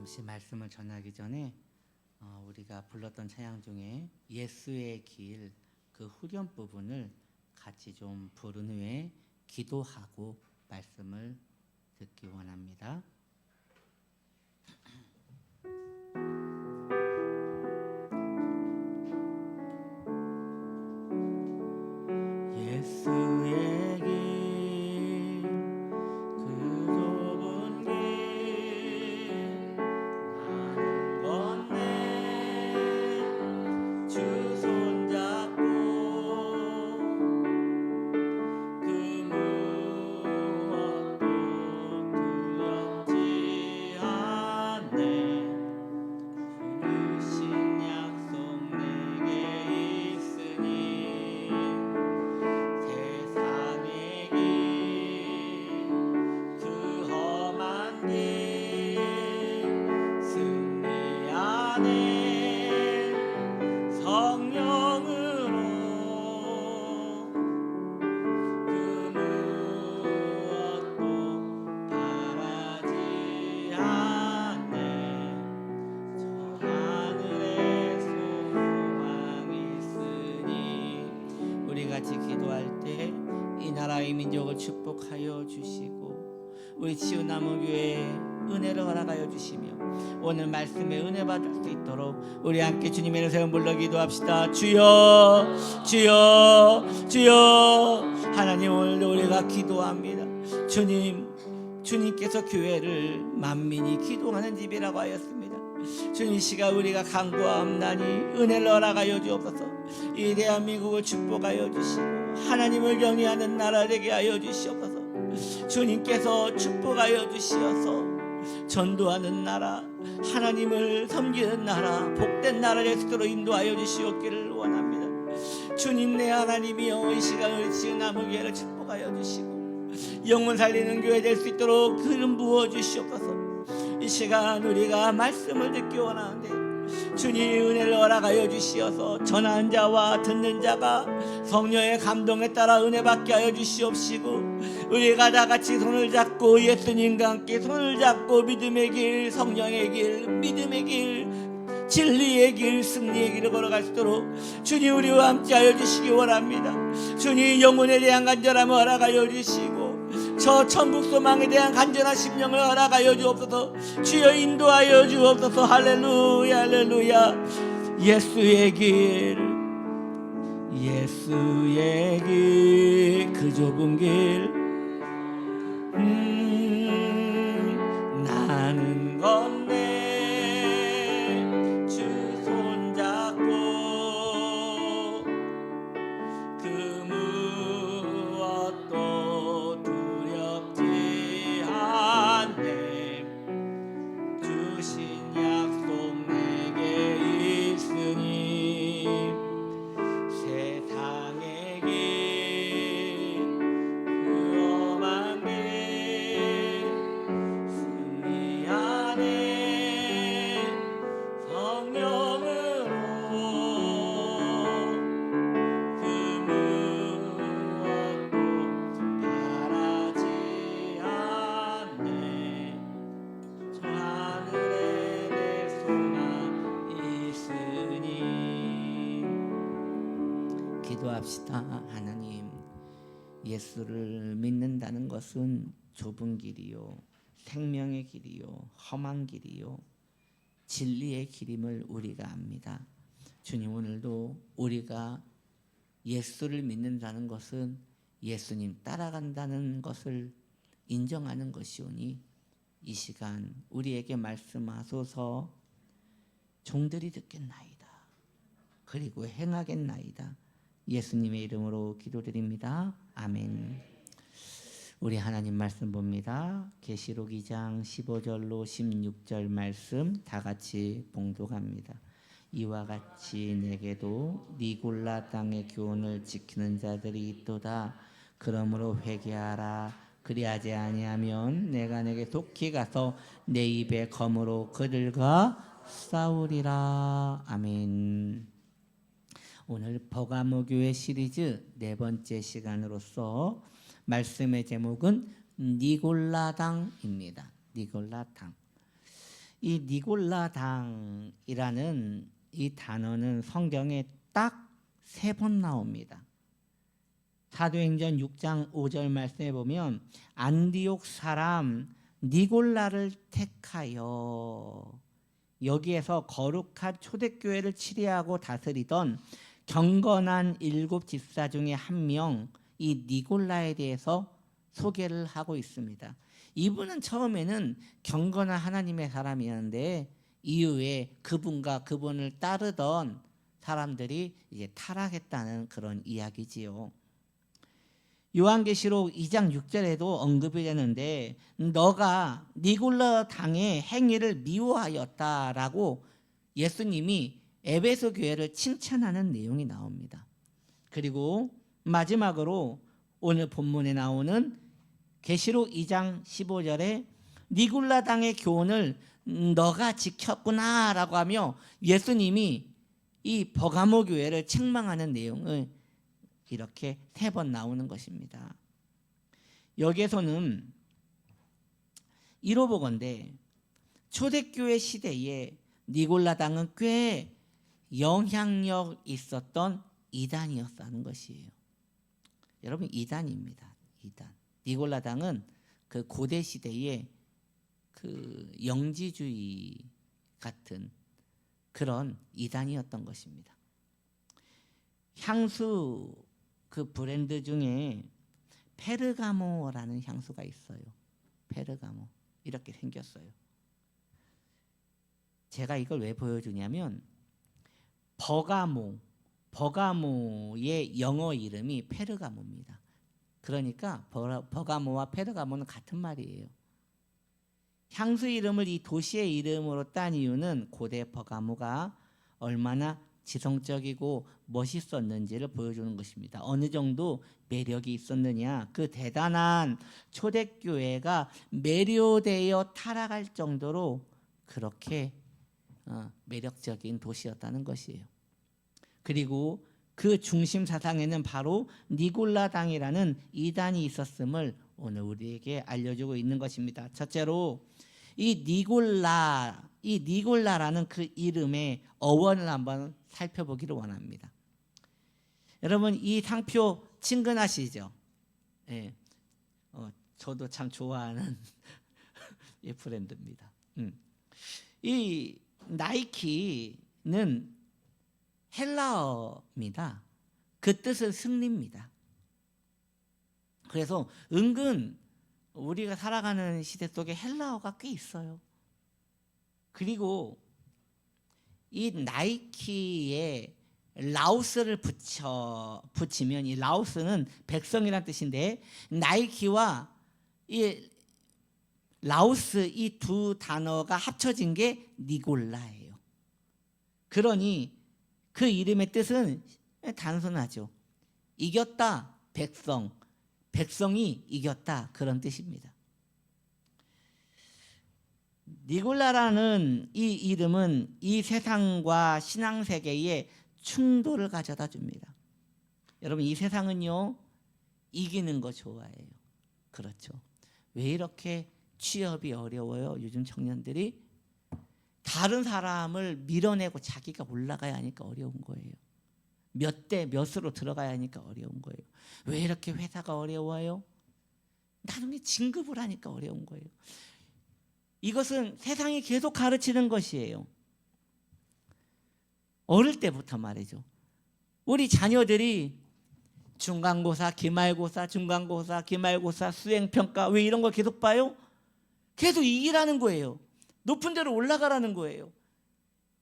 잠시 말씀을 전하기 전에 우리가 불렀던 찬양 중에 예수의 길 그 후렴 부분을 같이 좀 부른 후에 기도하고 말씀을 듣기 원합니다. 예수의 길, 그 좁은 길 나는 걷네. 주 손잡고 그 무엇도 두렵지 않네. 주신 약속 내게 있으니 세상의 길, 그 험한 길 승리하네. 성령으로 그 무엇도 바라지 않네. 저 하늘에 소망이 있으니. 우리 같이 기도할 때 이 나라의 민족을 축복하여 주시고 우리 치유나무교회 은혜를 허락하여 주시며 오늘 말씀에 은혜 받을 수 있도록 우리 함께 주님의 이름으로 불러 기도합시다. 주여, 주여, 주여. 하나님, 오늘 우리가 기도합니다. 주님께서 교회를 만민이 기도하는 집이라고 하였습니다. 주님, 시간 우리가 간구하옵나니 은혜를 허락하여 주옵소서. 이 대한민국을 축복하여 주시고 하나님을 경외하는 나라 되게 하여 주시옵소서. 주님께서 축복하여 주시어서 전도하는 나라, 하나님을 섬기는 나라, 복된 나라 될수록 인도하여 주시옵기를 원합니다. 주님, 내 하나님이여, 이 시간을 지은나무교회를 축복하여 주시고 영혼 살리는 교회 될 수 있도록 기름 부어 주시옵소서. 이 시간 우리가 말씀을 듣기 원하는데 주님 은혜를 허락하여 주시어서 전하는 자와 듣는 자가 성령의 감동에 따라 은혜 받게 하여 주시옵시고 우리가 다 같이 손을 잡고 예수님과 함께 손을 잡고 믿음의 길, 성령의 길, 믿음의 길, 진리의 길, 승리의 길을 걸어갈 수 있도록 주님 우리와 함께 하여 주시기 원합니다. 주님 영혼에 대한 간절함을 허락하여 주시고 저 천국 소망에 대한 간절한 심령을 허락하여 주옵소서. 주여 인도하여 주옵소서. 할렐루야, 할렐루야. 예수의 길, 예수의 길, 그 좁은 길 나는 걷네. 주 손잡고 그 무엇도 두렵지 않네. 주신 약속 내게 있으니 세상의 길, 그 험한 길 승리하네. 성령으로 그 무엇도 바라지 않네. 저 하늘에 내 소망 있으니. 기도합시다. 하나님, 예수를 믿는다는 것은 좁은 길이요, 생명의 길이요, 험한 길이요, 진리의 길임을 우리가 압니다. 주님, 오늘도 우리가 예수를 믿는다는 것은 예수님 따라간다는 것을 인정하는 것이오니 이 시간 우리에게 말씀하소서. 종들이 듣겠나이다. 그리고 행하겠나이다. 예수님의 이름으로 기도드립니다. 아멘. 우리 하나님 말씀 봅니다. 계시록 2장 15절로 16절 말씀 다 같이 봉독합니다. 이와 같이 내게도 니골라 땅의 교훈을 지키는 자들이 있도다. 그러므로 회개하라. 그리하지 아니하면 내가 내게 속히 가서 내 입에 검으로 그들과 싸우리라. 아멘. 오늘 버가모 교회 시리즈 네 번째 시간으로서 말씀의 제목은 니골라당입니다. 니골라당. 이 니골라당이라는 이 단어는 성경에 딱 3번 나옵니다. 사도행전 6장 5절 말씀에 보면 안디옥 사람 니골라를 택하여, 여기에서 거룩한 초대교회를 치리하고 다스리던 경건한 7 집사 중에 한 명, 이 니골라에 대해서 소개를 하고 있습니다. 이분은 처음에는 경건한 하나님의 사람이었는데 이후에 그분과 그분을 따르던 사람들이 이제 타락했다는 그런 이야기지요. 요한계시록 2장 6절에도 언급이 되는데 너가 니골라 당의 행위를 미워하였다라고 예수님이 에베소 교회를 칭찬하는 내용이 나옵니다. 그리고 마지막으로 오늘 본문에 나오는 계시록 2장 15절에 니골라 당의 교훈을 너가 지켰구나라고 하며 예수님이 이 버가모 교회를 책망하는 내용을 이렇게 3번 나오는 것입니다. 여기에서는 이로 보건대 초대교회 시대에 니골라당은 꽤 영향력 있었던 이단이었다는 것이에요. 여러분, 이단입니다. 이단. 니골라당은 그 고대 시대의 그 영지주의 같은 그런 이단이었던 것입니다. 향수 그 브랜드 중에 페르가모라는 향수가 있어요. 페르가모. 이렇게 생겼어요. 제가 이걸 왜 보여주냐면 버가모의 영어 이름이 페르가모입니다. 그러니까 버가모와 페르가모는 같은 말이에요. 향수 이름을 이 도시의 이름으로 딴 이유는 고대 버가모가 얼마나 지성적이고 멋있었는지를 보여주는 것입니다. 어느 정도 매력이 있었느냐, 그 대단한 초대교회가 매료되어 타락할 정도로 그렇게 매력적인 도시였다는 것이에요. 그리고 그 중심 사상에는 바로 니골라당이라는 이단이 있었음을 오늘 우리에게 알려주고 있는 것입니다. 첫째로 이 니골라라는 그 이름의 어원을 한번 살펴보기를 원합니다. 여러분, 이 상표 친근하시죠? 예, 저도 참 좋아하는 이 브랜드입니다. 이 나이키는 헬라어입니다. 그 뜻은 승리입니다. 그래서 은근 우리가 살아가는 시대 속에 헬라어가 꽤 있어요. 그리고 이 나이키에 라오스를 붙이면, 이 라오스는 백성이란 뜻인데 나이키와 이 라오스 이 두 단어가 합쳐진 게 니골라예요. 그러니 그 이름의 뜻은 단순하죠. 이겼다, 백성이 이겼다, 그런 뜻입니다. 니골라라는 이 이름은 이 세상과 신앙세계에 충돌을 가져다 줍니다. 여러분, 이 세상은요 이기는 거 좋아해요. 그렇죠. 왜 이렇게 취업이 어려워요? 요즘 청년들이 다른 사람을 밀어내고 자기가 올라가야 하니까 어려운 거예요. 몇 대 몇으로 들어가야 하니까 어려운 거예요. 왜 이렇게 회사가 어려워요? 나중에 진급을 하니까 어려운 거예요. 이것은 세상이 계속 가르치는 것이에요. 어릴 때부터 말이죠. 우리 자녀들이 중간고사, 기말고사, 중간고사, 기말고사, 수행평가, 왜 이런 걸 계속 봐요? 계속 이기라는 거예요. 높은 데로 올라가라는 거예요.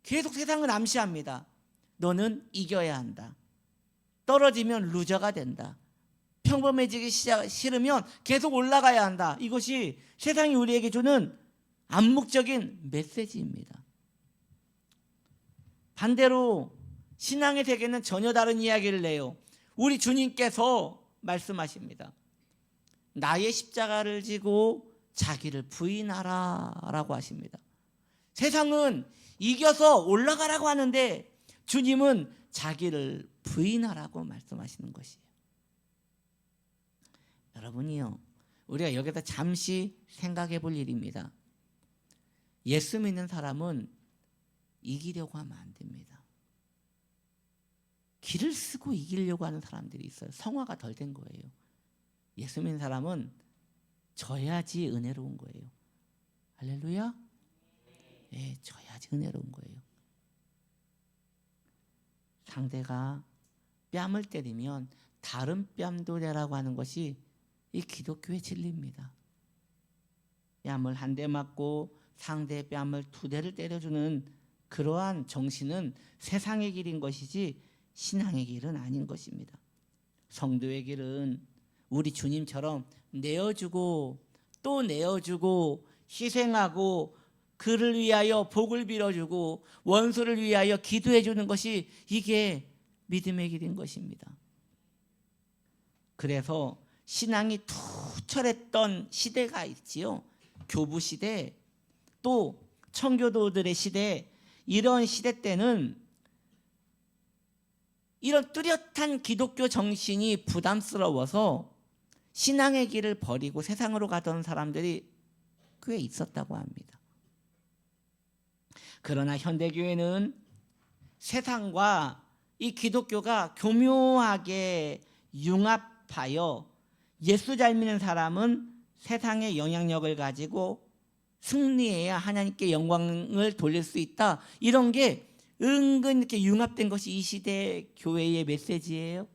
계속 세상은 암시합니다. 너는 이겨야 한다. 떨어지면 루저가 된다. 평범해지기 싫으면 계속 올라가야 한다. 이것이 세상이 우리에게 주는 암묵적인 메시지입니다. 반대로 신앙의 세계는 전혀 다른 이야기를 해요. 우리 주님께서 말씀하십니다. 나의 십자가를 지고 자기를 부인하라 라고 하십니다. 세상은 이겨서 올라가라고 하는데 주님은 자기를 부인하라고 말씀하시는 것이에요. 여러분이요, 우리가 여기서 잠시 생각해 볼 일입니다. 예수 믿는 사람은 이기려고 하면 안 됩니다. 길을 쓰고 이기려고 하는 사람들이 있어요. 성화가 덜 된 거예요. 예수 믿는 사람은 져야지 은혜로운 거예요. 할렐루야. 예, 져야지 은혜로운 거예요. 상대가 뺨을 때리면 다른 뺨도 내라고 하는 것이 이 기독교의 진리입니다. 뺨을 한 대 맞고 상대의 뺨을 두 대를 때려주는 그러한 정신은 세상의 길인 것이지 신앙의 길은 아닌 것입니다. 성도의 길은 우리 주님처럼 내어주고 또 내어주고 희생하고 그를 위하여 복을 빌어주고 원수를 위하여 기도해 주는 것이 이게 믿음의 길인 것입니다. 그래서 신앙이 투철했던 시대가 있지요. 교부 시대, 또 청교도들의 시대, 이런 시대 때는 이런 뚜렷한 기독교 정신이 부담스러워서 신앙의 길을 버리고 세상으로 가던 사람들이 꽤 있었다고 합니다. 그러나 현대교회는 세상과 이 기독교가 교묘하게 융합하여 예수 잘 믿는 사람은 세상의 영향력을 가지고 승리해야 하나님께 영광을 돌릴 수 있다. 이런 게 은근 이렇게 융합된 것이 이 시대 교회의 메시지예요.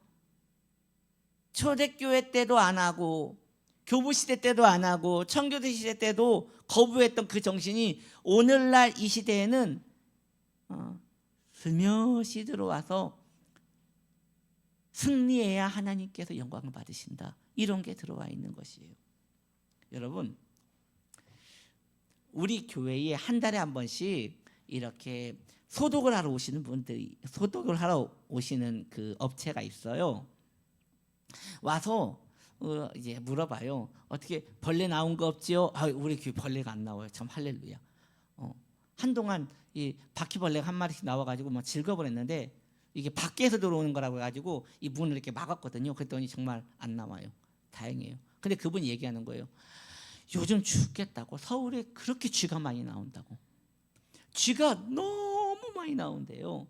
초대교회 때도 안 하고 교부 시대 때도 안 하고 청교도 시대 때도 거부했던 그 정신이 오늘날 이 시대에는 슬며시 들어와서 승리해야 하나님께서 영광을 받으신다. 이런 게 들어와 있는 것이에요. 여러분, 우리 교회에 한 달에 한 번씩 이렇게 소독을 하러 오시는 분들이 소독을 하러 오시는 그 업체가 있어요. 와서 이제 물어봐요. 어떻게 벌레 나온 거 없지요? 우리 교회 벌레가 안 나와요. 참 할렐루야. 한동안 이 바퀴벌레가 한 마리씩 나와가지고 막 즐거워했는데 이게 밖에서 들어오는 거라고 해가지고 이 문을 이렇게 막았거든요. 그랬더니 정말 안 나와요. 다행이에요. 근데 그분이 얘기하는 거예요. 요즘 춥겠다고 서울에 그렇게 쥐가 많이 나온다고. 쥐가 너무 많이 나온대요.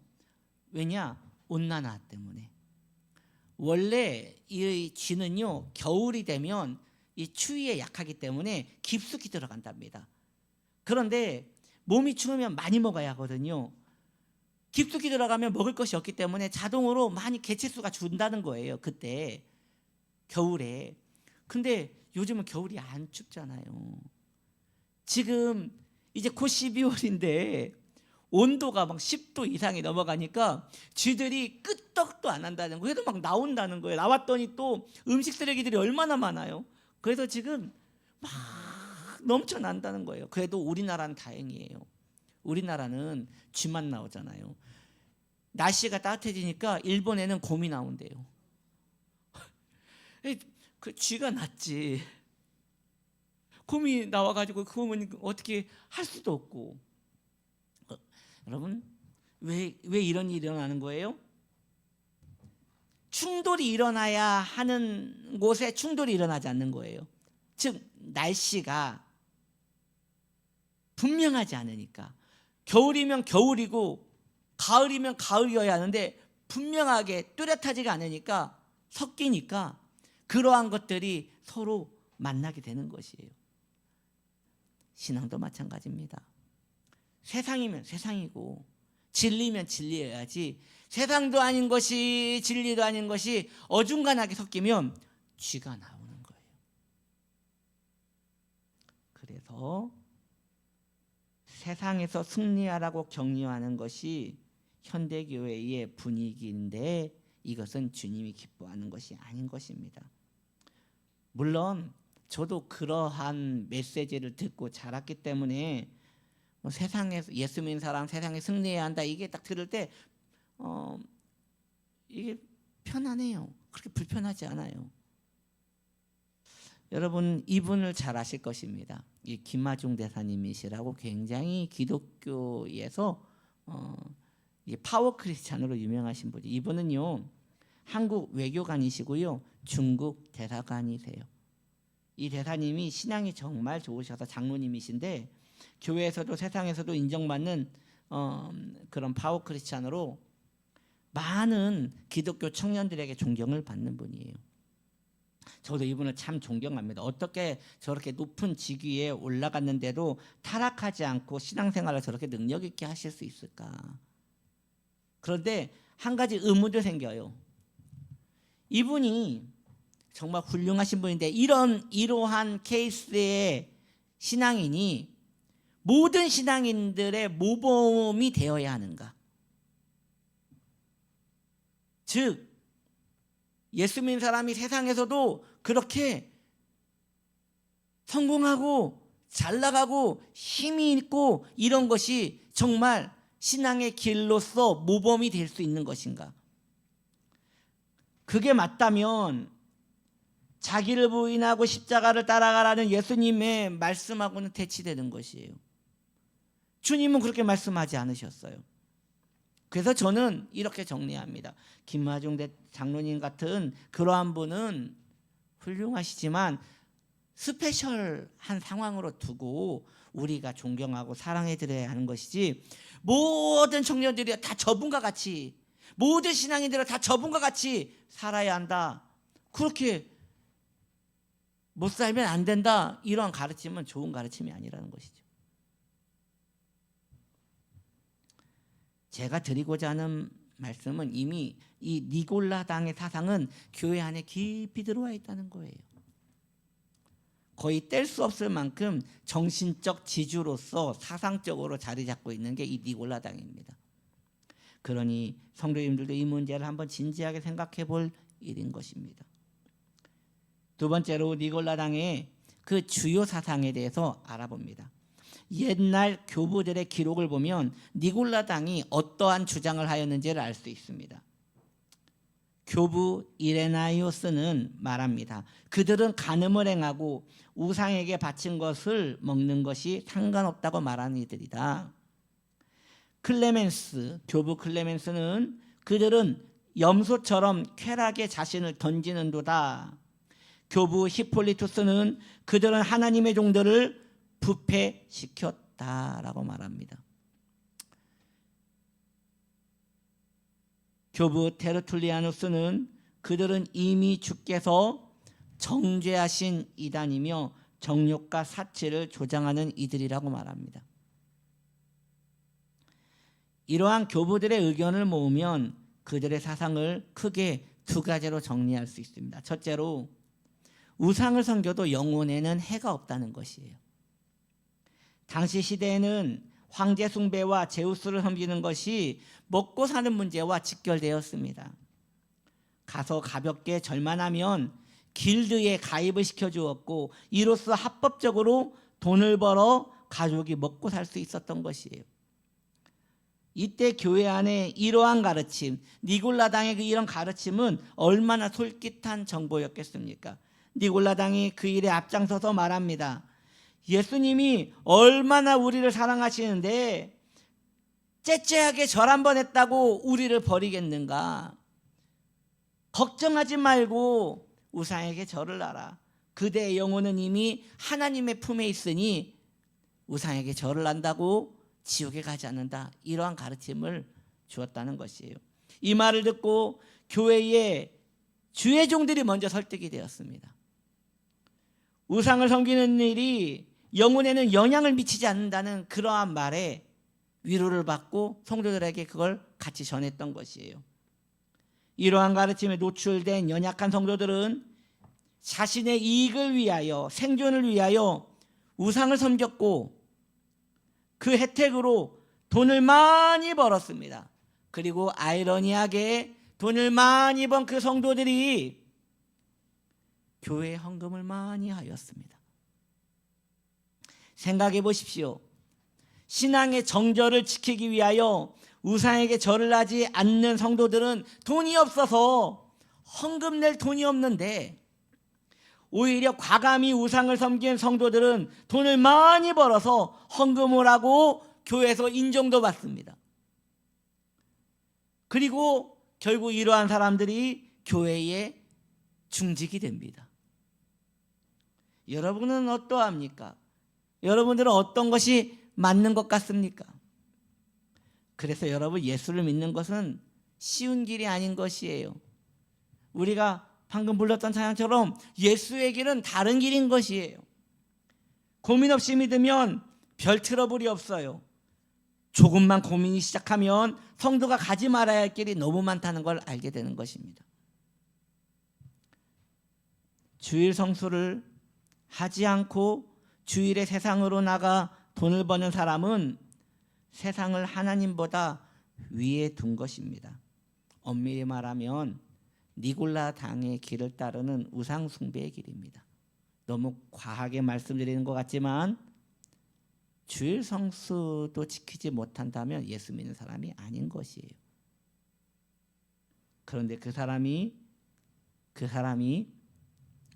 왜냐? 온난화 때문에. 원래 이 쥐는요 겨울이 되면 이 추위에 약하기 때문에 깊숙이 들어간답니다. 그런데 몸이 추우면 많이 먹어야 하거든요. 깊숙이 들어가면 먹을 것이 없기 때문에 자동으로 많이 개체수가 준다는 거예요. 그때 겨울에. 근데 요즘은 겨울이 안 춥잖아요. 지금 이제 곧 12월인데 온도가 막 10도 이상이 넘어가니까 쥐들이 끄떡도 안 한다는 거예요. 그래도 막 나온다는 거예요. 나왔더니 또 음식 쓰레기들이 얼마나 많아요. 그래서 지금 막 넘쳐난다는 거예요. 그래도 우리나라는 다행이에요. 우리나라는 쥐만 나오잖아요. 날씨가 따뜻해지니까 일본에는 곰이 나온대요. 그 쥐가 낫지. 곰이 나와가지고 그 곰은 어떻게 할 수도 없고. 여러분 왜 이런 일이 일어나는 거예요? 충돌이 일어나야 하는 곳에 충돌이 일어나지 않는 거예요. 즉 날씨가 분명하지 않으니까. 겨울이면 겨울이고 가을이면 가을이어야 하는데 분명하게 뚜렷하지가 않으니까 섞이니까 그러한 것들이 서로 만나게 되는 것이에요. 신앙도 마찬가지입니다. 세상이면 세상이고 진리면 진리여야지 세상도 아닌 것이 진리도 아닌 것이 어중간하게 섞이면 쥐가 나오는 거예요. 그래서 세상에서 승리하라고 격려하는 것이 현대교회의 분위기인데 이것은 주님이 기뻐하는 것이 아닌 것입니다. 물론 저도 그러한 메시지를 듣고 자랐기 때문에 세상에서 예수 믿는 사람 세상에 승리해야 한다 이게 딱 들을 때 이게 편안해요. 그렇게 불편하지 않아요. 여러분 이분을 잘 아실 것입니다. 이 김하중 대사님이시라고 굉장히 기독교에서 파워 크리스찬으로 유명하신 분이 이분은요 한국 외교관이시고요 중국 대사관이세요. 이 대사님이 신앙이 정말 좋으셔서 장로님이신데 교회에서도 세상에서도 인정받는 그런 파워 크리스찬으로 많은 기독교 청년들에게 존경을 받는 분이에요. 저도 이분을 참 존경합니다. 어떻게 저렇게 높은 직위에 올라갔는데도 타락하지 않고 신앙생활을 저렇게 능력 있게 하실 수 있을까? 그런데 한 가지 의문도 생겨요. 이분이 정말 훌륭하신 분인데 이러한 케이스의 신앙인이 모든 신앙인들의 모범이 되어야 하는가? 즉 예수 믿는 사람이 세상에서도 그렇게 성공하고 잘 나가고 힘이 있고 이런 것이 정말 신앙의 길로서 모범이 될 수 있는 것인가? 그게 맞다면 자기를 부인하고 십자가를 따라가라는 예수님의 말씀하고는 대치되는 것이에요. 주님은 그렇게 말씀하지 않으셨어요. 그래서 저는 이렇게 정리합니다. 김하중 장로님 같은 그러한 분은 훌륭하시지만 스페셜한 상황으로 두고 우리가 존경하고 사랑해 드려야 하는 것이지, 모든 청년들이 다 저분과 같이, 모든 신앙인들은 다 저분과 같이 살아야 한다, 그렇게 못 살면 안 된다, 이러한 가르침은 좋은 가르침이 아니라는 것이죠. 제가 드리고자 하는 말씀은 이미 이 니골라당의 사상은 교회 안에 깊이 들어와 있다는 거예요. 거의 뗄 수 없을 만큼 정신적 지주로서 사상적으로 자리 잡고 있는 게 이 니골라당입니다. 그러니 성도님들도 이 문제를 한번 진지하게 생각해 볼 일인 것입니다. 두 번째로 니골라당의 그 주요 사상에 대해서 알아봅니다. 옛날 교부들의 기록을 보면 니골라당이 어떠한 주장을 하였는지를 알 수 있습니다. 교부 이레나이오스는 말합니다. 그들은 간음을 행하고 우상에게 바친 것을 먹는 것이 상관없다고 말하는 이들이다. 클레멘스, 교부 클레멘스는 그들은 염소처럼 쾌락에 자신을 던지는도다. 교부 히폴리투스는 그들은 하나님의 종들을 부패시켰다라고 말합니다. 교부 테르툴리아누스는 그들은 이미 주께서 정죄하신 이단이며 정욕과 사치를 조장하는 이들이라고 말합니다. 이러한 교부들의 의견을 모으면 그들의 사상을 크게 두 가지로 정리할 수 있습니다. 첫째로, 우상을 섬겨도 영혼에는 해가 없다는 것이에요. 당시 시대에는 황제 숭배와 제우스를 섬기는 것이 먹고 사는 문제와 직결되었습니다. 가서 가볍게 절만하면 길드에 가입을 시켜주었고 이로써 합법적으로 돈을 벌어 가족이 먹고 살 수 있었던 것이에요. 이때 교회 안에 이러한 가르침, 니골라당의 이런 가르침은 얼마나 솔깃한 정보였겠습니까? 니골라당이 그 일에 앞장서서 말합니다. 예수님이 얼마나 우리를 사랑하시는데 째째하게 절 한 번 했다고 우리를 버리겠는가? 걱정하지 말고 우상에게 절을 하라. 그대의 영혼은 이미 하나님의 품에 있으니 우상에게 절을 한다고 지옥에 가지 않는다. 이러한 가르침을 주었다는 것이에요. 이 말을 듣고 교회의 주의 종들이 먼저 설득이 되었습니다. 우상을 섬기는 일이 영혼에는 영향을 미치지 않는다는 그러한 말에 위로를 받고 성도들에게 그걸 같이 전했던 것이에요. 이러한 가르침에 노출된 연약한 성도들은 자신의 이익을 위하여, 생존을 위하여 우상을 섬겼고 그 혜택으로 돈을 많이 벌었습니다. 그리고 아이러니하게 돈을 많이 번 그 성도들이 교회에 헌금을 많이 하였습니다. 생각해 보십시오. 신앙의 정절을 지키기 위하여 우상에게 절을 하지 않는 성도들은 돈이 없어서 헌금 낼 돈이 없는데, 오히려 과감히 우상을 섬긴 성도들은 돈을 많이 벌어서 헌금을 하고 교회에서 인정도 받습니다. 그리고 결국 이러한 사람들이 교회에 중직이 됩니다. 여러분은 어떠합니까? 여러분들은 어떤 것이 맞는 것 같습니까? 그래서 여러분, 예수를 믿는 것은 쉬운 길이 아닌 것이에요. 우리가 방금 불렀던 찬양처럼 예수의 길은 다른 길인 것이에요. 고민 없이 믿으면 별 트러블이 없어요. 조금만 고민이 시작하면 성도가 가지 말아야 할 길이 너무 많다는 걸 알게 되는 것입니다. 주일 성수를 하지 않고 주일에 세상으로 나가 돈을 버는 사람은 세상을 하나님보다 위에 둔 것입니다. 엄밀히 말하면 니골라 당의 길을 따르는 우상 숭배의 길입니다. 너무 과하게 말씀드리는 것 같지만 주일 성수도 지키지 못한다면 예수 믿는 사람이 아닌 것이에요. 그런데 그 사람이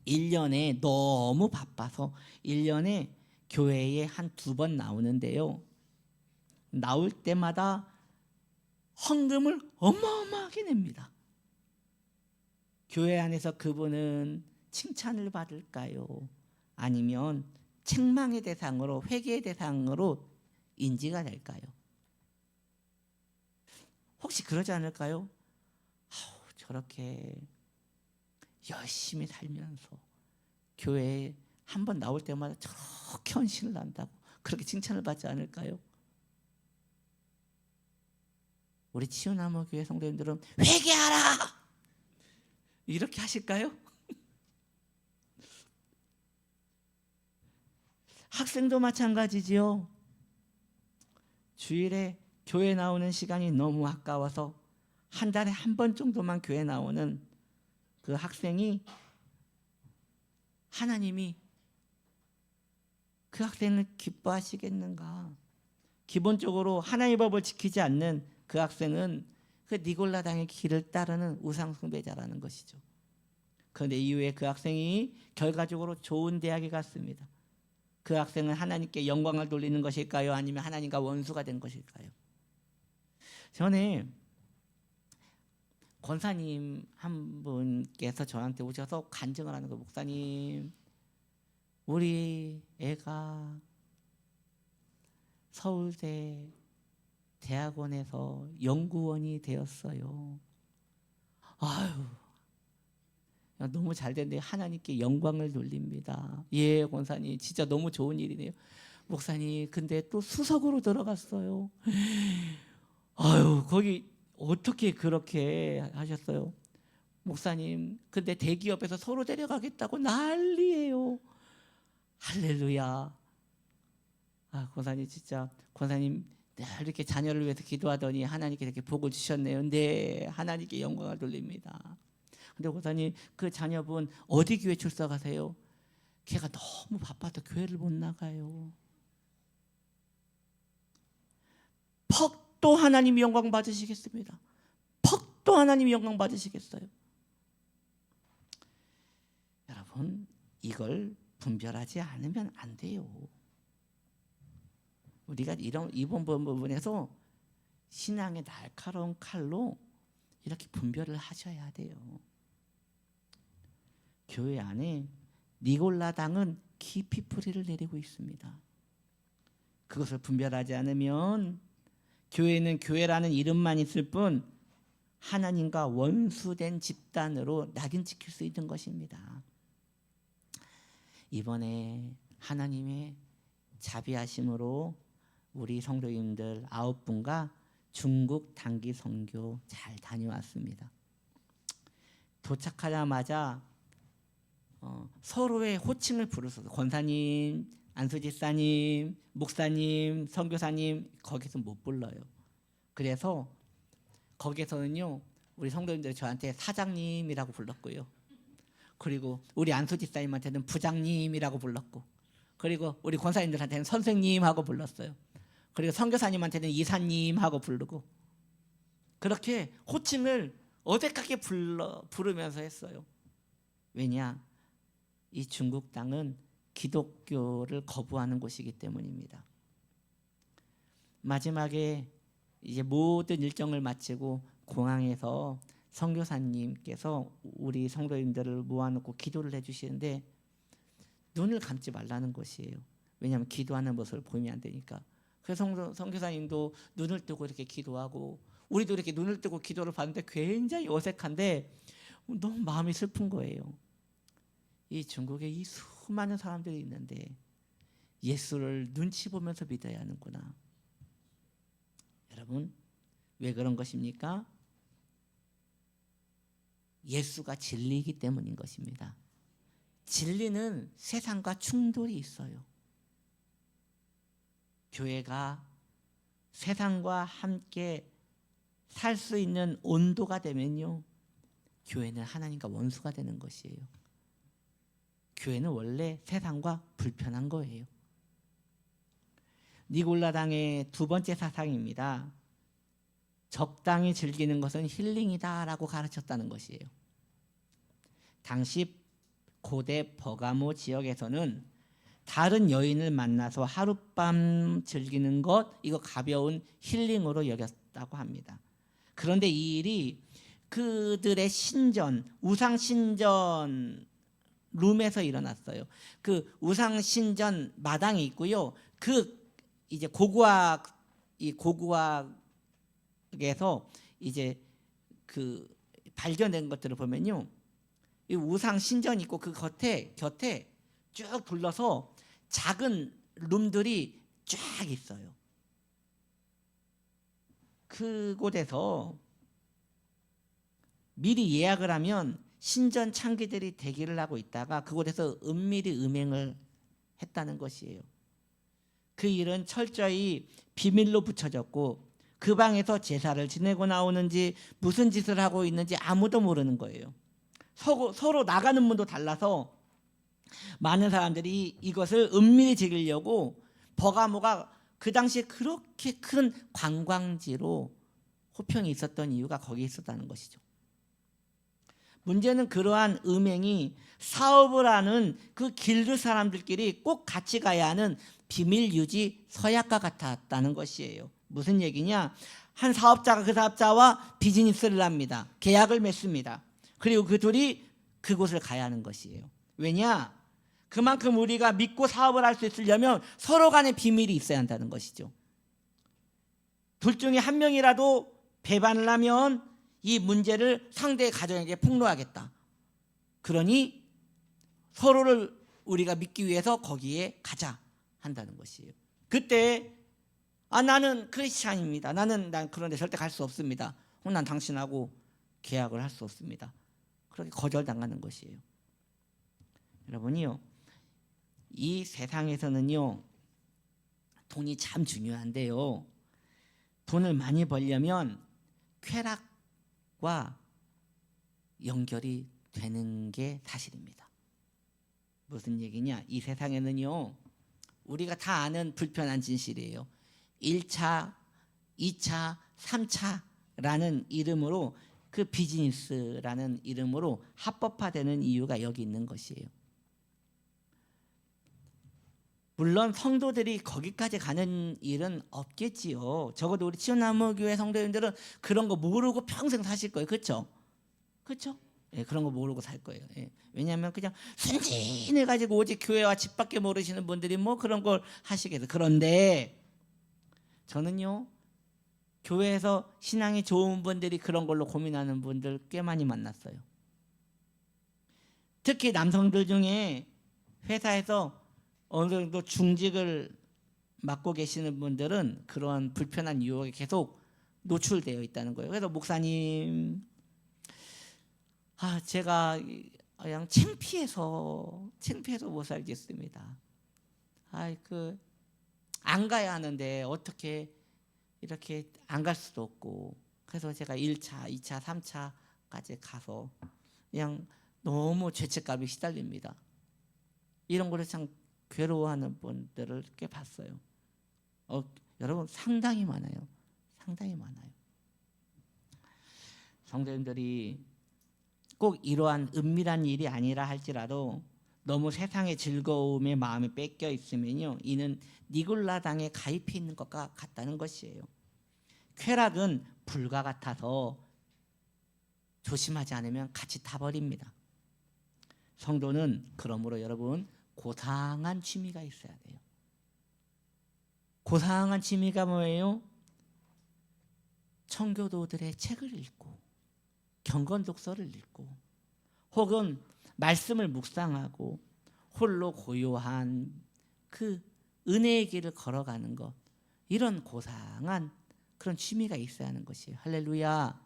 1년에 너무 바빠서 1년에 교회에 한 2번 나오는데요. 나올 때마다 헌금을 어마어마하게 냅니다. 교회 안에서 그분은 칭찬을 받을까요? 아니면 책망의 대상으로, 회개의 대상으로 인지가 될까요? 혹시 그러지 않을까요? 저렇게 열심히 살면서 교회에 한 번 나올 때마다 저렇게 헌신을 한다고 그렇게 칭찬을 받지 않을까요? 우리 치유나무 교회 성도님들은 회개하라! 이렇게 하실까요? 학생도 마찬가지지요. 주일에 교회 나오는 시간이 너무 아까워서 한 달에 한 번 정도만 교회 나오는 그 학생이, 하나님이 그 학생을 기뻐하시겠는가? 기본적으로 하나님의 법을 지키지 않는 그 학생은 그 니골라당의 길을 따르는 우상 숭배자라는 것이죠. 그런데 이후에 그 학생이 결과적으로 좋은 대학에 갔습니다. 그 학생은 하나님께 영광을 돌리는 것일까요? 아니면 하나님과 원수가 된 것일까요? 전에 권사님 한 분께서 저한테 오셔서 간증을 하는 거예요. 목사님, 우리 애가 서울대 대학원에서 연구원이 되었어요. 아유, 너무 잘 됐는데 하나님께 영광을 돌립니다. 예, 권사님, 진짜 너무 좋은 일이네요. 목사님, 근데 또 수석으로 들어갔어요. 아유, 거기 어떻게 그렇게 하셨어요? 목사님, 근데 대기업에서 서로 데려가겠다고 난리예요. 할렐루야. 권사님, 진짜 권사님 늘 이렇게 자녀를 위해서 기도하더니 하나님께 이렇게 복을 주셨네요. 네, 하나님께 영광을 돌립니다. 근데 권사님, 그 자녀분 어디 교회 출석하세요? 걔가 너무 바빠서 교회를 못 나가요. 퍽도 하나님이 영광 받으시겠습니다. 퍽도 하나님이 영광 받으시겠어요. 여러분, 이걸 분별하지 않으면 안 돼요. 우리가 이번 부분에서 신앙의 날카로운 칼로 이렇게 분별을 하셔야 돼요. 교회 안에 니골라당은 깊이 뿌리를 내리고 있습니다. 그것을 분별하지 않으면 교회는 교회라는 이름만 있을 뿐 하나님과 원수된 집단으로 낙인 찍힐 수 있는 것입니다. 이번에 하나님의 자비하심으로 우리 성도님들 9분과 중국 단기 선교 잘 다녀왔습니다. 도착하자마자 서로의 호칭을 부르셔서 권사님, 안수집사님, 목사님, 선교사님 거기서 못 불러요. 그래서 거기서는요, 우리 성도님들이 저한테 사장님이라고 불렀고요. 그리고 우리 안수집사님한테는 부장님이라고 불렀고, 그리고 우리 권사님들한테는 선생님하고 불렀어요. 그리고 선교사님한테는 이사님 하고 부르고, 그렇게 호칭을 어색하게 부르면서 했어요. 왜냐? 이 중국 땅은 기독교를 거부하는 곳이기 때문입니다. 마지막에 이제 모든 일정을 마치고 공항에서 선교사님께서 우리 성도님들을 모아놓고 기도를 해주시는데 눈을 감지 말라는 것이에요. 왜냐하면 기도하는 모습을 보이면 안 되니까. 그래서 선교사님도 눈을 뜨고 이렇게 기도하고 우리도 이렇게 눈을 뜨고 기도를 받는데 굉장히 어색한데 너무 마음이 슬픈 거예요. 이 중국에 이 수많은 사람들이 있는데 예수를 눈치 보면서 믿어야 하는구나. 여러분, 왜 그런 것입니까? 예수가 진리이기 때문인 것입니다. 진리는 세상과 충돌이 있어요. 교회가 세상과 함께 살 수 있는 온도가 되면요, 교회는 하나님과 원수가 되는 것이에요. 교회는 원래 세상과 불편한 거예요. 니골라당의 두 번째 사상입니다. 적당히 즐기는 것은 힐링이다라고 가르쳤다는 것이에요. 당시 고대 버가모 지역에서는 다른 여인을 만나서 하룻밤 즐기는 것, 이거 가벼운 힐링으로 여겼다고 합니다. 그런데 이 일이 그들의 신전, 우상 신전 룸에서 일어났어요. 그 우상 신전 마당이 있고요. 그 이제 고고학에서 이제 그 발견된 것들을 보면요, 이 우상 신전 있고 그 곁에 쭉 둘러서 작은 룸들이 쫙 있어요. 그곳에서 미리 예약을 하면 신전 창기들이 대기를 하고 있다가 그곳에서 은밀히 음행을 했다는 것이에요. 그 일은 철저히 비밀로 붙여졌고 그 방에서 제사를 지내고 나오는지 무슨 짓을 하고 있는지 아무도 모르는 거예요. 서로 나가는 문도 달라서 많은 사람들이 이것을 은밀히 즐기려고 버가모가 그 당시에 그렇게 큰 관광지로 호평이 있었던 이유가 거기에 있었다는 것이죠. 문제는 그러한 음행이 사업을 하는 그 길드 사람들끼리 꼭 같이 가야 하는 비밀 유지 서약과 같았다는 것이에요. 무슨 얘기냐? 한 사업자가 그 사업자와 비즈니스를 합니다. 계약을 맺습니다. 그리고 그 둘이 그곳을 가야 하는 것이에요. 왜냐? 그만큼 우리가 믿고 사업을 할 수 있으려면 서로 간의 비밀이 있어야 한다는 것이죠. 둘 중에 한 명이라도 배반을 하면 이 문제를 상대의 가정에게 폭로하겠다. 그러니 서로를 우리가 믿기 위해서 거기에 가자 한다는 것이에요. 그때 나는 크리스찬입니다. 난 그런 데 절대 갈 수 없습니다. 난 당신하고 계약을 할 수 없습니다. 그렇게 거절당하는 것이에요. 여러분이요, 이 세상에서는요, 돈이 참 중요한데요, 돈을 많이 벌려면 쾌락과 연결이 되는 게 사실입니다. 무슨 얘기냐? 이 세상에는요, 우리가 다 아는 불편한 진실이에요. 1차, 2차, 3차라는 이름으로, 그 비즈니스라는 이름으로 합법화되는 이유가 여기 있는 것이에요. 물론 성도들이 거기까지 가는 일은 없겠지요. 적어도 우리 치유나무교회 성도님들은 그런 거 모르고 평생 사실 거예요. 그렇죠? 그렇죠? 예, 그런 거 모르고 살 거예요. 예. 왜냐하면 그냥 순진해가지고 오직 교회와 집밖에 모르시는 분들이 뭐 그런 걸 하시겠어요. 그런데 저는요, 교회에서 신앙이 좋은 분들이 그런 걸로 고민하는 분들 꽤 많이 만났어요. 특히 남성들 중에 회사에서 어느 정도 중직을 맡고 계시는 분들은 그러한 불편한 유혹에 계속 노출되어 있다는 거예요. 그래서 목사님, 제가 그냥 창피해서 못 살겠습니다. 안 가야 하는데 어떻게 이렇게 안 갈 수도 없고, 그래서 제가 1차, 2차, 3차까지 가서 그냥 너무 죄책감이 시달립니다. 이런 거를 참 괴로워하는 분들을 꽤 봤어요. 여러분, 상당히 많아요. 상당히 많아요. 성도님들이 꼭 이러한 은밀한 일이 아니라 할지라도 너무 세상의 즐거움에 마음이 뺏겨 있으면요, 이는 니골라당에 가입해 있는 것과 같다는 것이에요. 쾌락은 불과 같아서 조심하지 않으면 같이 타버립니다. 성도는 그러므로 여러분, 고상한 취미가 있어야 돼요. 고상한 취미가 뭐예요? 청교도들의 책을 읽고 경건 독서를 읽고 혹은 말씀을 묵상하고 홀로 고요한 그 은혜의 길을 걸어가는 것, 이런 고상한 그런 취미가 있어야 하는 것이에요. 할렐루야.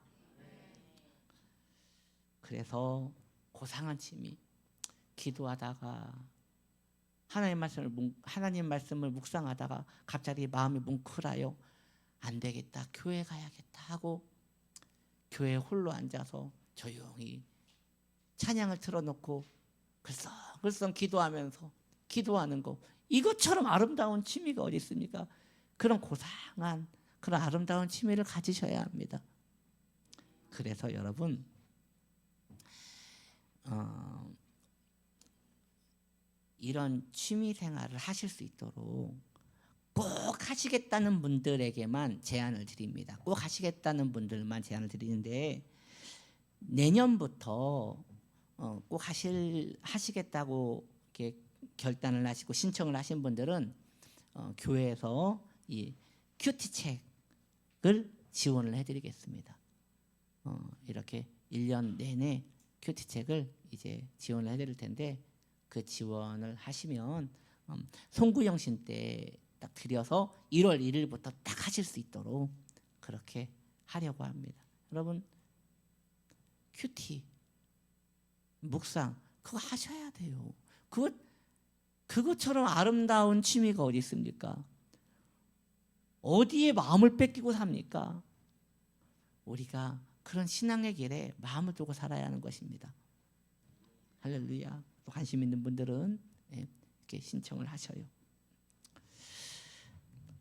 그래서 고상한 취미, 기도하다가 하나님 말씀을 묵상하다가 갑자기 마음이 뭉클하여 안 되겠다, 교회 가야겠다 하고 교회에 홀로 앉아서 조용히 찬양을 틀어놓고 글썽글썽 기도하면서 기도하는 거, 이것처럼 아름다운 취미가 어디 있습니까? 그런 고상한 그런 아름다운 취미를 가지셔야 합니다. 그래서 여러분 이런 취미 생활을 하실 수 있도록 꼭 하시겠다는 분들에게만 제안을 드립니다. 꼭 하시겠다는 분들만 제안을 드리는데, 내년부터 꼭 하시겠다고 이렇게 결단을 하시고 신청을 하신 분들은 교회에서 이 큐티책을 지원을 해드리겠습니다. 이렇게 1년 내내 큐티책을 이제 지원을 해드릴 텐데, 그 지원을 하시면 송구영신 때 딱 드려서 1월 1일부터 딱 하실 수 있도록 그렇게 하려고 합니다. 여러분, 큐티, 묵상 그거 하셔야 돼요. 그것처럼 아름다운 취미가 어디 있습니까? 어디에 마음을 뺏기고 삽니까? 우리가 그런 신앙의 길에 마음을 두고 살아야 하는 것입니다. 할렐루야. 또 관심 있는 분들은 이렇게 신청을 하셔요.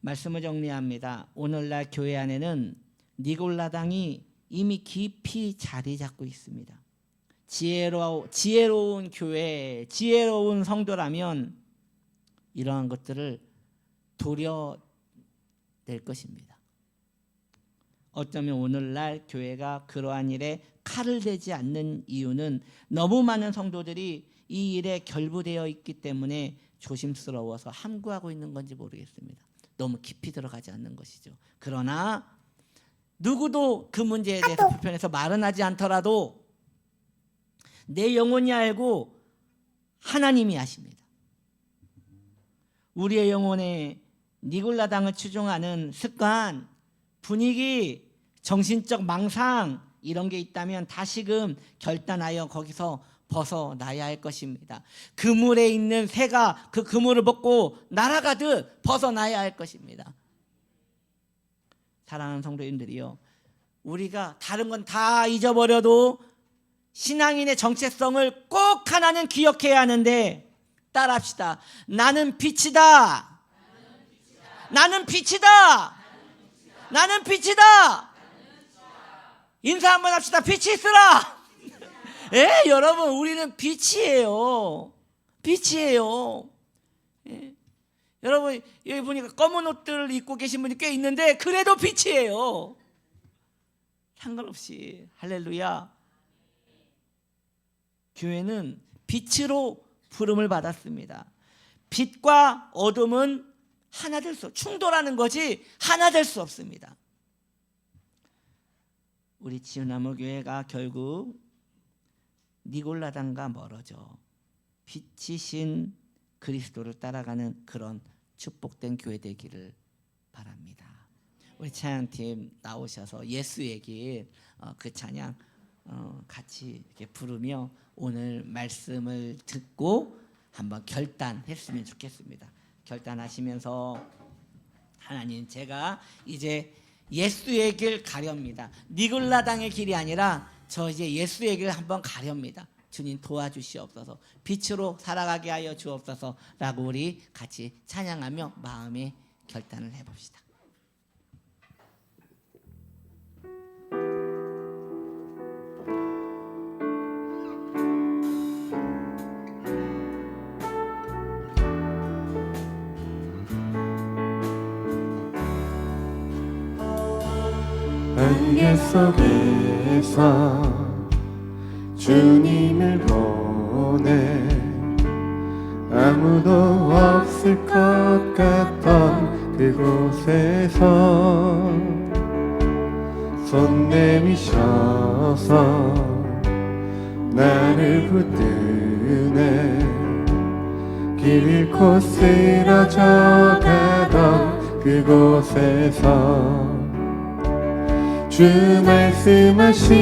말씀을 정리합니다. 오늘날 교회 안에는 니골라당이 이미 깊이 자리 잡고 있습니다. 지혜로운 교회, 지혜로운 성도라면 이러한 것들을 도려낼 것입니다. 어쩌면 오늘날 교회가 그러한 일에 칼을 대지 않는 이유는 너무 많은 성도들이 이 일에 결부되어 있기 때문에 조심스러워서 함구하고 있는 건지 모르겠습니다. 너무 깊이 들어가지 않는 것이죠. 그러나 누구도 그 문제에 대해서 불편해서 말은 하지 않더라도 내 영혼이 알고 하나님이 아십니다. 우리의 영혼에 니골라당을 추종하는 습관, 분위기, 정신적 망상 이런 게 있다면 다시금 결단하여 거기서 벗어나야 할 것입니다. 그물에 있는 새가 그 그물을 벗고 날아가듯 벗어나야 할 것입니다. 사랑하는 성도님들이요, 우리가 다른 건 다 잊어버려도 신앙인의 정체성을 꼭 하나는 기억해야 하는데, 따라합시다. 나는 빛이다. 나는 빛이다. 나는 빛이다. 인사 한번 합시다. 빛이 있으라. 예, 여러분, 우리는 빛이에요. 빛이에요. 예. 여러분, 여기 보니까 검은 옷들을 입고 계신 분이 꽤 있는데 그래도 빛이에요. 상관없이. 할렐루야. 교회는 빛으로 부름을 받았습니다. 빛과 어둠은 하나 될 수, 충돌하는 거지 하나 될 수 없습니다. 우리 지은나무 교회가 결국 니골라당과 멀어져 빛이신 그리스도를 따라가는 그런 축복된 교회 되기를 바랍니다. 우리 찬양팀 나오셔서 예수의 길, 그 찬양 같이 이렇게 부르며 오늘 말씀을 듣고 한번 결단했으면 좋겠습니다. 결단하시면서, 하나님, 제가 이제 예수의 길 가렵니다. 니골라당의 길이 아니라 저 이제 예수의 길 한번 가렵니다. 주님 도와주시옵소서. 빛으로 살아가게 하여 주옵소서. 라고 우리 같이 찬양하며 마음의 결단을 해봅시다. 안개 속에서 주님을 보내 아무도 없을 것 같던 그곳에서 손 내미셔서 나를 붙드네. 길 잃고 쓰러져 가던 그곳에서 주 말씀하시네.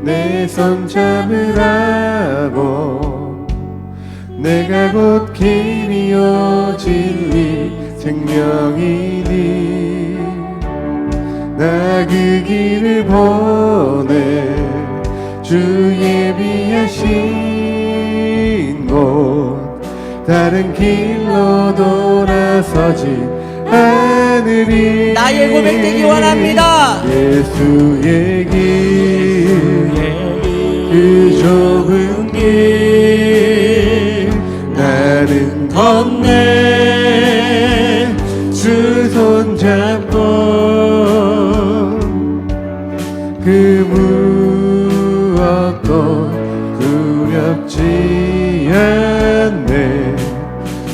내 손 잡으라고. 내가 곧 길이요 진리 생명이니 나 그 길을 보내. 주 예비하신 곳 다른 길로 돌아서지 않으리. 나의 고백되기 원합니다. 예수의 길, 그 좁은 길 나는 건네. 주 손잡고 그 무엇도 두렵지 않네.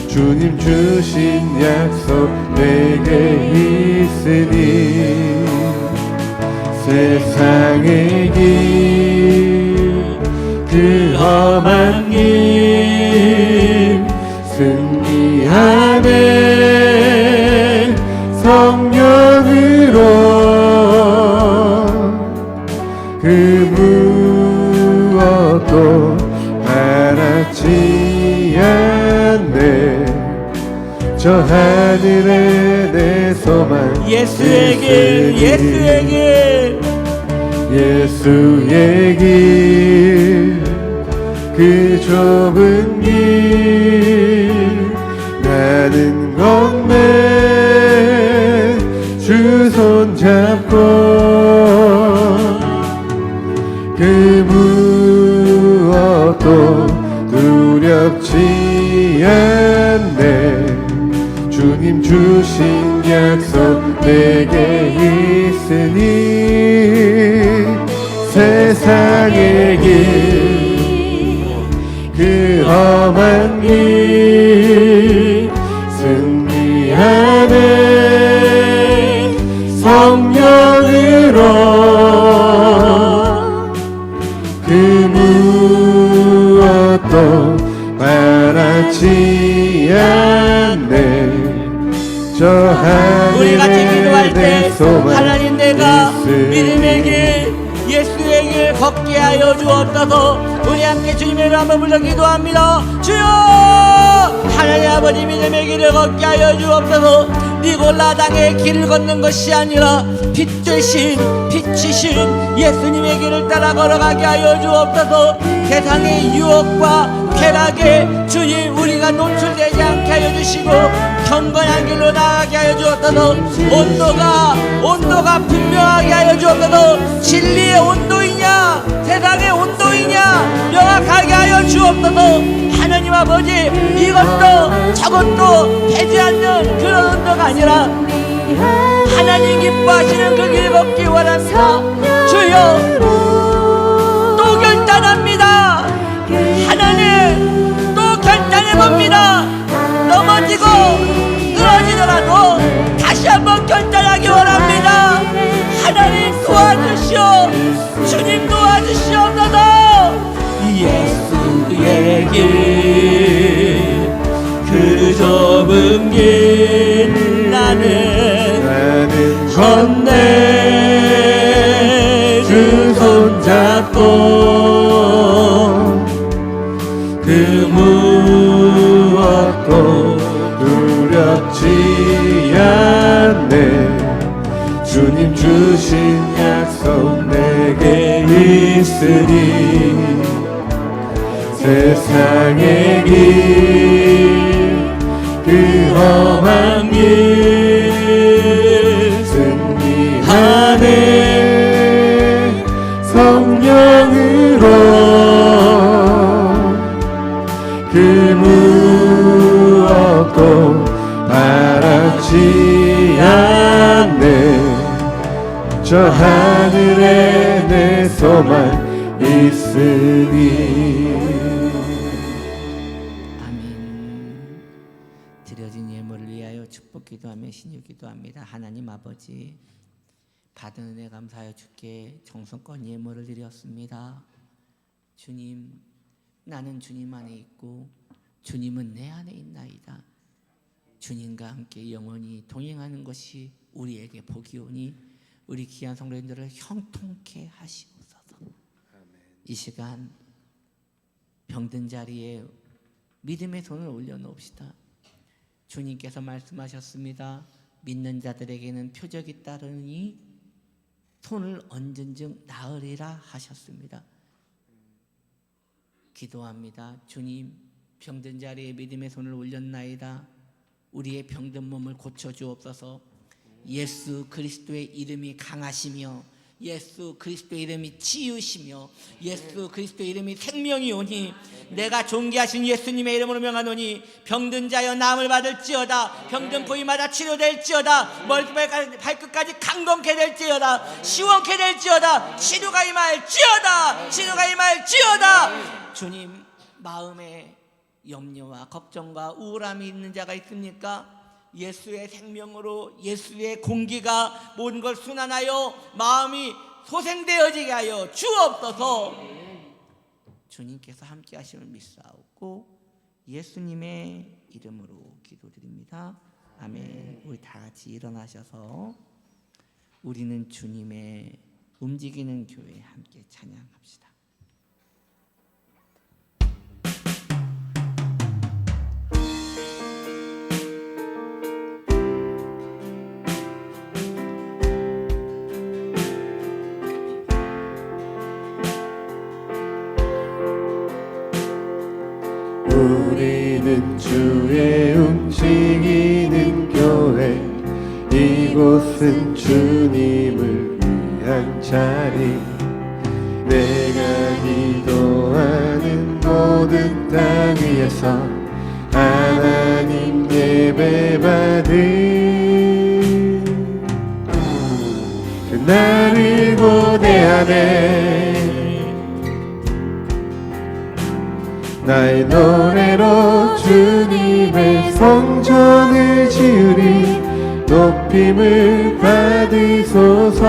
주님 주신 약속 내게 있으니 세상의 길, 그 험한 길 승리하네. 성령으로 그 무엇도 바라지 않네. 저 하늘에 내 소망 예수의 길, 예수의 길, 예수의 길, 그 좁은 길 나는 건네. 주 손잡고 그 무엇도 두렵지 않네. 주님 주신 약속 내게 있으니 세상의 길, 그 험한 길 승리하네. 성령으로 그 무엇도 바라지 않네. 저 우리 같이 기도할 때 소망 하나님 내가 있으니 믿음의 길, 예수의 길 걷게 하여 주옵소서. 우리 함께 주님의 이름 한번 불러 기도합니다. 주여, 하나님 아버지 믿음의 길을 걷게 하여 주옵소서. 니골라 당의 길을 걷는 것이 아니라 빛 되신, 빛이신 예수님의 길을 따라 걸어가게 하여 주옵소서. 세상의 유혹과 쾌락에 주님 우리가 노출되지 않게 하여 주시고 경건한 길로 나아가게 하여 주옵소서. 온도가 분명하게 하여 주옵소서. 진리의 온도이냐 세상의 온도이냐 명확하게 하여 주옵소서. 하나님 아버지, 이것도 저것도 되지 않는 그런 온도가 아니라 하나님 기뻐하시는 그 길 걷기 원합니다. 주여, 또 결단합니다. 하나님, 또 결단해봅니다. 넘어지고 쓰러지더라도 다시 한번 결단하기 원합니다. 하나님 도와주시오. 주님 도와주시옵소서. 예수의 길, 그 좁은 길 나는 건네. 주 손잡고 그 무엇도 두렵지 않네. 주님 주신 약속 내게 있으니 세상의 길, 그 험한 길 승리하네. 성령으로 그 무엇도 바라지 않네. 저 하늘에 내 소망 있으니. 아멘. 드려진 예물을 기도하며 신유 기도합니다. 하나님 아버지, 받은 은혜 감사하여 주께 정성껏 예물을 드렸습니다. 주님, 나는 주님 안에 있고 주님은 내 안에 있나이다. 주님과 함께 영원히 동행하는 것이 우리에게 복이오니 우리 귀한 성도님들을 형통케 하시옵소서. 이 시간 병든 자리에 믿음의 손을 올려놓읍시다. 주님께서 말씀하셨습니다. 믿는 자들에게는 표적이 따르니 손을 얹은즉 나으리라 하셨습니다. 기도합니다. 주님, 병든 자리에 믿음의 손을 올렸나이다. 우리의 병든 몸을 고쳐주옵소서. 예수 그리스도의 이름이 강하시며 예수 그리스도의 이름이 치유시며 예수 그리스도의 이름이 생명이오니 내가 존귀하신 예수님의 이름으로 명하노니 병든 자여 나음을 받을지어다. 병든 부위마다 치료될지어다. 머리부터 발끝까지 강건케 될지어다. 시원케 될지어다. 치료가 임할지어다. 치료가 임할지어다. 주님, 마음에 염려와 걱정과 우울함이 있는 자가 있습니까? 예수의 생명으로 예수의 공기가 모든 걸 순환하여 마음이 소생되어지게 하여 주옵소서. 주님께서 함께 하심을 믿사옵고 예수님의 이름으로 기도드립니다. 아멘. 우리 다 같이 일어나셔서 우리는 주님의 움직이는 교회 함께 찬양합시다. 우리는 주의 움직이는 교회, 이곳은 주님을 위한 자리. 내가 기도하는 모든 땅 위에서 하나님 예배받은 그날을 고대하네. 나의 노래로 주님의 성전을 지으리. 높임을 받으소서.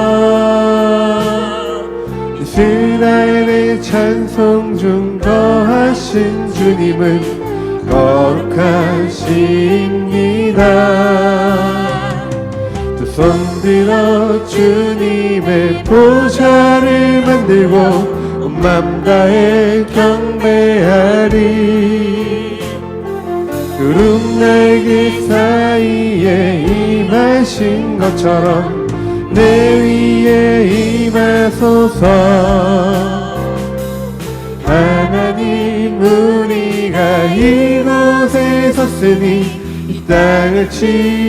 이스라엘의 찬송 중 거하신 주님은 거룩하십니다. 두 손 들어 주님의 보좌를 만들고 온 맘 다해 경배하리. 구름 날개 사이에 임하신 것처럼 내 위에 임하소서. 하나님, 우리가 이곳에 섰으니 이 땅을 치유하소서.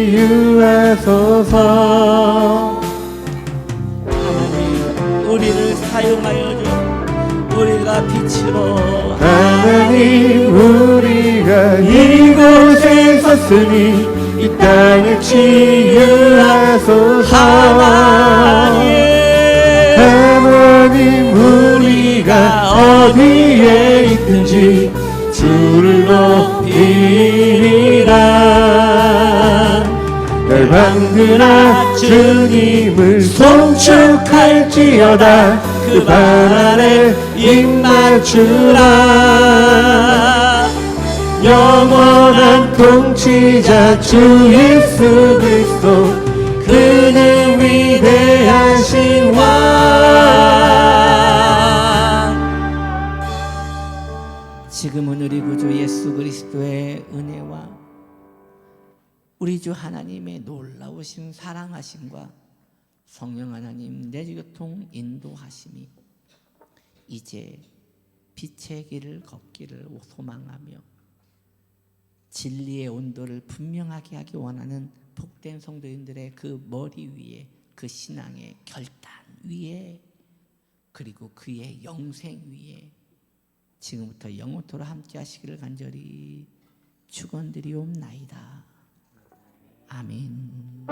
하나님, 우리를 사용하여 주. 우리가 빛으로 하나님, 우리가 이곳에 섰으니 이 땅을 치유하소서. 하나님, 우리가 어디에 있든지 주를 높이리라. 열방들아 주님을 송축할지어다. 그 발 아래 입맞추라. 영원한 통치자 주 예수 그리스도, 그는 위대하신 왕. 지금은 우리 구주 예수 그리스도의 은혜와 우리 주 하나님의 놀라우신 사랑하심과 성령 하나님 내주교통 인도하심이 이제 빛의 길을 걷기를 소망하며 진리의 온도를 분명하게 하기 원하는 복된 성도인들의 그 머리 위에, 그 신앙의 결단 위에, 그리고 그의 영생 위에 지금부터 영원토록 함께 하시기를 간절히 축원드리옵나이다. 아멘.